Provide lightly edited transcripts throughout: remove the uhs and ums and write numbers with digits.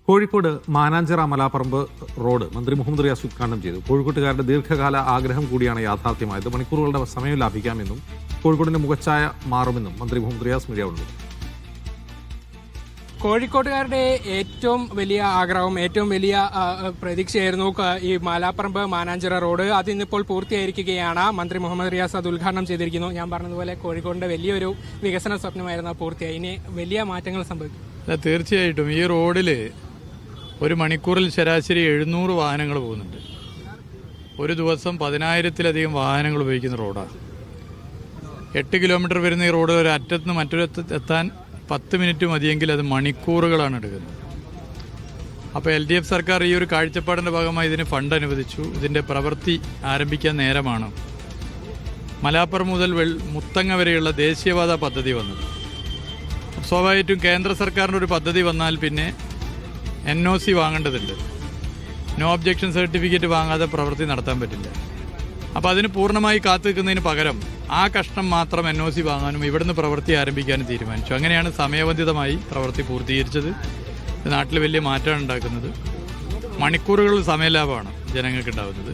Kozhikode Mananchira Malaparamba road മന്ത്രി മുഹമ്മദ് റിയാസ് ഉദ്ഘാടനം ചെയ്തു. കോഴിക്കോട്ടുകാരുടെ ദീർഘകാല ആഗ്രഹം കൂടിയാണ് യാഥാർത്ഥ്യമായത്. മണിക്കൂറുകളുടെ സമയം ലാഭിക്കാമെന്നും കോഴിക്കോടിന്റെ മുഖച്ഛായ മാറുമെന്നും മന്ത്രി മുഹമ്മദ് റിയാസ് മീഡിയയോട് പറഞ്ഞു. കോഴിക്കോട്ടുകാരുടെ ഏറ്റവും വലിയ ആഗ്രഹം, ഏറ്റവും വലിയ പ്രതീക്ഷയായിരുന്നു ഈ മലാപ്പറമ്പ് മാനാഞ്ചിറ റോഡ്. അത് ഇന്നിപ്പോൾ പൂർത്തിയായിരിക്കുകയാണ്. മന്ത്രി മുഹമ്മദ് റിയാസ് അത് ഉദ്ഘാടനം ചെയ്തിരിക്കുന്നു. ഞാൻ പറഞ്ഞതുപോലെ കോഴിക്കോടിന്റെ വലിയൊരു വികസന സ്വപ്നമായിരുന്നു പൂർത്തിയായി. ഇനി വലിയ മാറ്റങ്ങൾ സംഭവിക്കും. തീർച്ചയായിട്ടും ഈ റോഡിൽ ഒരു മണിക്കൂറിൽ ശരാശരി 700 വാഹനങ്ങൾ പോകുന്നുണ്ട്. ഒരു ദിവസം 10,000-ലധികം വാഹനങ്ങൾ ഉപയോഗിക്കുന്ന റോഡാണ്. 8 കിലോമീറ്റർ വരുന്ന ഈ റോഡ് ഒരു അറ്റത്ത് നിന്ന് മറ്റൊരറ്റത്ത് എത്താൻ 10 മിനിറ്റ് മതിയെങ്കിൽ അത് മണിക്കൂറുകളാണ് എടുക്കുന്നത്. അപ്പോൾ LDF സർക്കാർ ഈ ഒരു കാഴ്ചപ്പാടിൻ്റെ ഭാഗമായി ഇതിന് ഫണ്ട് അനുവദിച്ചു. ഇതിൻ്റെ പ്രവൃത്തി ആരംഭിക്കാൻ നേരമാണ് മലാപ്പറമ്പ് മുതൽ മുത്തങ്ങ വരെയുള്ള ദേശീയപാത പദ്ധതി വന്നത്. സ്വാഭാവികമായിട്ടും കേന്ദ്ര സർക്കാരിൻ്റെ ഒരു പദ്ധതി വന്നാൽ പിന്നെ NOC വാങ്ങേണ്ടതുണ്ട്. നോ ഒബ്ജക്ഷൻ സർട്ടിഫിക്കറ്റ് വാങ്ങാതെ പ്രവൃത്തി നടത്താൻ പറ്റില്ല. അപ്പോൾ അതിന് പൂർണ്ണമായി കാത്തു നിൽക്കുന്നതിന് പകരം ആ കഷ്ണം മാത്രം NOC വാങ്ങാനും ഇവിടുന്ന് പ്രവൃത്തി ആരംഭിക്കാനും തീരുമാനിച്ചു. അങ്ങനെയാണ് സമയബന്ധിതമായി പ്രവൃത്തി പൂർത്തീകരിച്ചത്. നാട്ടിൽ വലിയ മാറ്റമാണ് ഉണ്ടാക്കുന്നത്. മണിക്കൂറുകളിൽ സമയലാഭമാണ് ജനങ്ങൾക്ക് ഉണ്ടാകുന്നത്.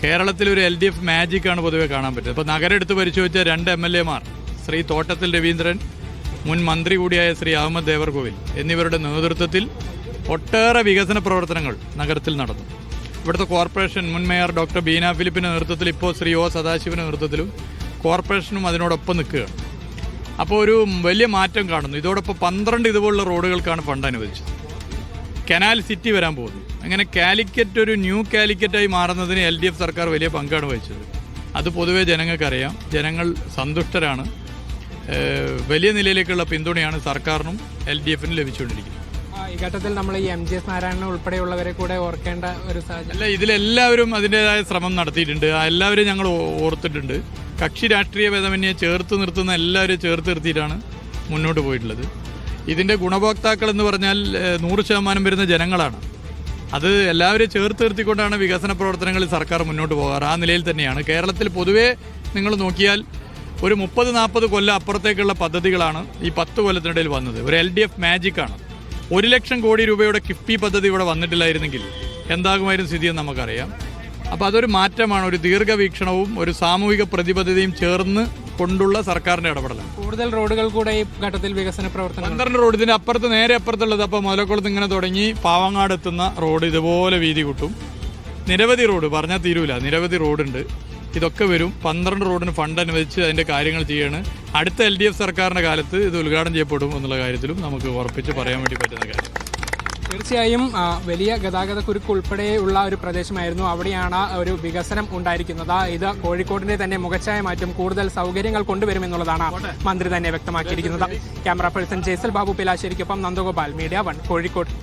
കേരളത്തിലൊരു LDF മാജിക്കാണ് പൊതുവെ കാണാൻ പറ്റുന്നത്. ഇപ്പോൾ നഗരം എടുത്ത് പരിശോധിച്ച 2 MLA-മാർ, ശ്രീ തോട്ടത്തിൽ രവീന്ദ്രൻ, മുൻ മന്ത്രി കൂടിയായ ശ്രീ അഹമ്മദ് ദേവർകോവിൽ എന്നിവരുടെ നേതൃത്വത്തിൽ ഒട്ടേറെ വികസന പ്രവർത്തനങ്ങൾ നഗരത്തിൽ നടന്നു. ഇവിടുത്തെ കോർപ്പറേഷൻ മുൻ മേയർ ഡോക്ടർ ബീന ഫിലിപ്പിൻ്റെ നേതൃത്വത്തിൽ ഇപ്പോൾ ശ്രീ O സദാശിവൻ്റെ നേതൃത്വത്തിലും കോർപ്പറേഷനും അതിനോടൊപ്പം നിൽക്കുകയാണ്. അപ്പോൾ ഒരു വലിയ മാറ്റം കാണുന്നു. ഇതോടൊപ്പം 12 ഇതുപോലുള്ള റോഡുകൾക്കാണ് ഫണ്ട് അനുവദിച്ചത്. കനാൽ സിറ്റി വരാൻ പോകുന്നു. അങ്ങനെ കാലിക്കറ്റ് ഒരു ന്യൂ കാലിക്കറ്റായി മാറുന്നതിന് LDF സർക്കാർ വലിയ പങ്കാണ് വഹിച്ചത്. അത് പൊതുവെ ജനങ്ങൾക്കറിയാം. ജനങ്ങൾ സന്തുഷ്ടരാണ്. വലിയ നിലയിലേക്കുള്ള പിന്തുണയാണ് സർക്കാരിനും LDF-നും ലഭിച്ചുകൊണ്ടിരിക്കുന്നത്. ഈ ഘട്ടത്തിൽ നമ്മൾ ഈ MGS നാരായണൻ ഉൾപ്പെടെയുള്ളവരെ കൂടെ ഓർക്കേണ്ട ഒരു സാഹചര്യം അല്ല, ഇതിലെല്ലാവരും അതിൻ്റെതായ ശ്രമം നടത്തിയിട്ടുണ്ട്. എല്ലാവരും ഞങ്ങൾ ഓർത്തിട്ടുണ്ട്. കക്ഷി രാഷ്ട്രീയ ഭേദമന്യേ ചേർത്ത് നിർത്തുന്ന എല്ലാവരും ചേർത്ത് നിർത്തിയിട്ടാണ് മുന്നോട്ട് പോയിട്ടുള്ളത്. ഇതിൻ്റെ ഗുണഭോക്താക്കൾ എന്ന് പറഞ്ഞാൽ 100% വരുന്ന ജനങ്ങളാണ്. അത് എല്ലാവരും ചേർത്ത് നിർത്തിക്കൊണ്ടാണ് വികസന പ്രവർത്തനങ്ങളിൽ സർക്കാർ മുന്നോട്ട് പോകാറ്. ആ നിലയിൽ തന്നെയാണ് കേരളത്തിൽ പൊതുവേ നിങ്ങൾ നോക്കിയാൽ ഒരു 30-40 കൊല്ലം അപ്പുറത്തേക്കുള്ള പദ്ധതികളാണ് ഈ 10 കൊല്ലത്തിനിടയിൽ വന്നത്. ഒരു LDF മാജിക്കാണ്. 1 ലക്ഷം കോടി രൂപയുടെ കിഫ്ബി പദ്ധതി ഇവിടെ വന്നിട്ടില്ലായിരുന്നെങ്കിൽ എന്താകുമായിരുന്നു സ്ഥിതിയെന്ന് നമുക്കറിയാം. അപ്പോൾ അതൊരു മാറ്റമാണ്. ഒരു ദീർഘവീക്ഷണവും ഒരു സാമൂഹിക പ്രതിബദ്ധതയും ചേർന്ന് കൊണ്ടുള്ള സർക്കാരിൻ്റെ ഇടപെടലാണ്. കൂടുതൽ റോഡുകൾ കൂടെ ഈ ഘട്ടത്തിൽ വികസന പ്രവർത്തനം 12 റോഡ് ഇതിൻ്റെ അപ്പുറത്ത് നേരെ അപ്പുറത്തുള്ളത്. അപ്പോൾ മുതലക്കുളത്ത് ഇങ്ങനെ തുടങ്ങി പാവങ്ങാട് എത്തുന്ന റോഡ് ഇതുപോലെ വീതി കൂട്ടും. നിരവധി റോഡ് പറഞ്ഞാൽ തീരൂല, നിരവധി റോഡുണ്ട്. ഇതൊക്കെ വരും. 12 റോഡിന് ഫണ്ട് അനുവദിച്ച് അതിൻ്റെ കാര്യങ്ങൾ ചെയ്യാണ്. അടുത്ത LDF സർക്കാരിൻ്റെ കാലത്ത് ഇത് ഉദ്ഘാടനം ചെയ്യപ്പെടും എന്നുള്ള കാര്യത്തിലും നമുക്ക് ഉറപ്പിച്ച് പറയാൻ വേണ്ടി പറ്റുന്ന കാര്യം. തീർച്ചയായും വലിയ ഗതാഗത കുരുക്ക് ഉൾപ്പെടെയുള്ള ഒരു പ്രദേശമായിരുന്നു. അവിടെയാണ് ഒരു വികസനം ഉണ്ടായിരിക്കുന്നത്. ഇത് കോഴിക്കോടിന്റെ തന്നെ മുഖച്ഛായ മാറ്റും, കൂടുതൽ സൗകര്യങ്ങൾ കൊണ്ടുവരുമെന്നുള്ളതാണ് മന്ത്രി തന്നെ വ്യക്തമാക്കിയിരിക്കുന്നത്. ക്യാമറ പേഴ്സൺ ജയ്സൽ ബാബു പിലാശ്ശേരിക്കൊപ്പം നന്ദഗോപാൽ, മീഡിയ 1 കോഴിക്കോട്.